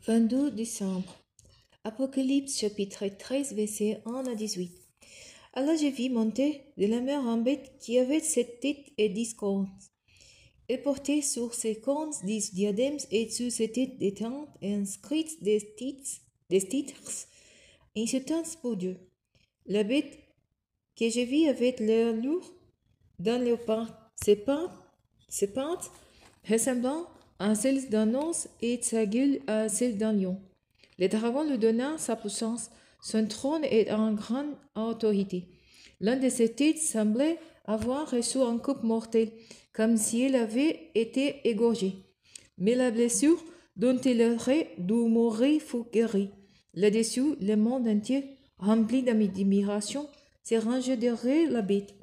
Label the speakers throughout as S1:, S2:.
S1: 22 décembre. Apocalypse chapitre 13 versets 1 à 18. Alors je vis monter de la mer un bête qui avait 7 têtes et 10 cornes. Elle portait sur ses cornes 10 diadèmes et sur ses têtes des tentes et inscrites des titres insultants pour Dieu. La bête que je vis avait l'air lourd dans le pas, ses pattes ressemblant à celles d'un ours et sa gueule à celle d'un lion. Le dragon lui donna sa puissance, son trône et une grande autorité. L'un de ses têtes semblait avoir reçu un coup mortel, comme si elle avait été égorgée. Mais la blessure dont elle aurait dû mourir fut guérie. Là-dessus, le monde entier, rempli d'admiration, s'est rangé derrière la bête.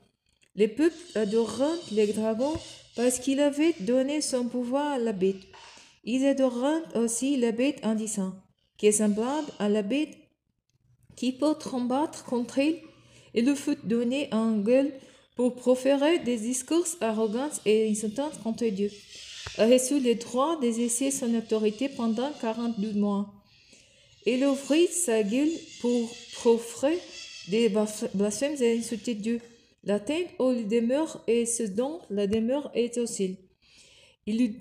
S1: Les peuples adorèrent le dragon parce qu'il avait donné son pouvoir à la bête. Ils adorèrent aussi la bête en disant, qui est semblable à la bête, qui peut combattre contre elle, et lui fut donné un gueule pour proférer des discours arrogants et insultants contre Dieu. A reçu le droit d'exercer son autorité pendant 42 mois. Il ouvrit sa gueule pour proférer des blasphèmes et insulter Dieu. La tente où il demeure et ce dont la demeure est aussi. Il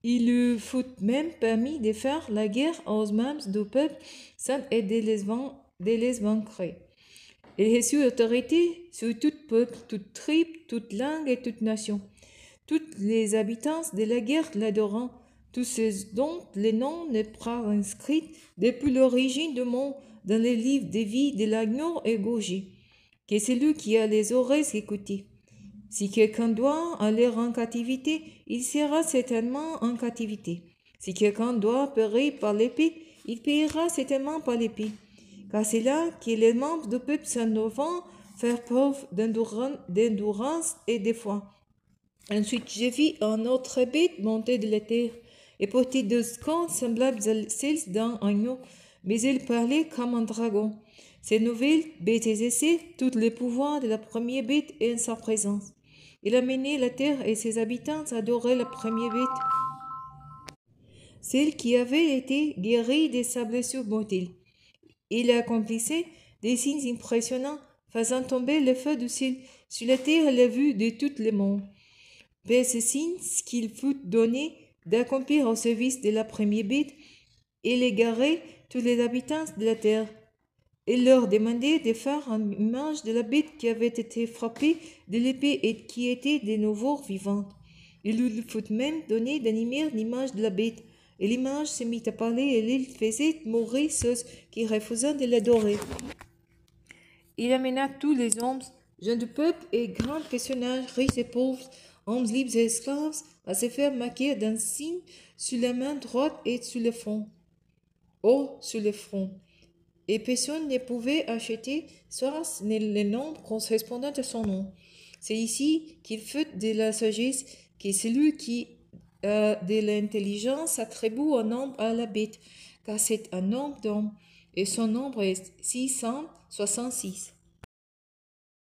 S1: lui fut même permis de faire la guerre aux membres du peuple saint et de les vaincre. Il reçut autorité sur tout peuple, toute tribe, toute langue et toute nation. Tous les habitants de la guerre l'adorant, tous ceux dont les noms ne pas inscrits depuis l'origine du monde dans les livres de vie de l'agneau égorgé. Que celui qui a les oreilles écoute. Si quelqu'un doit aller en captivité, il sera certainement en captivité. Si quelqu'un doit périr par l'épée, il périra certainement par l'épée. Car c'est là que les membres du peuple s'en faire preuve d'endurance et de foi. Ensuite, je vis un autre bête monter de la terre et porter 2 cornes semblables à celles d'un agneau, mais il parlait comme un dragon. Ces nouvelles bêtes exerçaient tous les pouvoirs de la première bête en sa présence. Il a mené la terre et ses habitants à adorer la première bête, celle qui avait été guérie de sa blessure mortelle. Il accomplissait des signes impressionnants, faisant tomber le feu du ciel sur la terre à la vue de tout le monde. Par ce signe qu'il fut donné d'accomplir au service de la première bête, il égarait tous les habitants de la terre. Il leur demandait de faire une image de la bête qui avait été frappée de l'épée et qui était de nouveau vivante. Il lui fut même donné d'animer l'image de la bête, et l'image se mit à parler et il faisait mourir ceux qui refusaient de l'adorer. Il amena tous les hommes, gens du peuple et grands personnages, riches et pauvres, hommes libres et esclaves, à se faire marquer d'un signe sur la main droite et sur le front. Sur le front. Et personne ne pouvait acheter soit le nom correspondant à son nom. C'est ici qu'il fut de la sagesse que celui qui a de l'intelligence attribue un nombre à la bête, car c'est un nombre d'hommes, et son nombre est 666.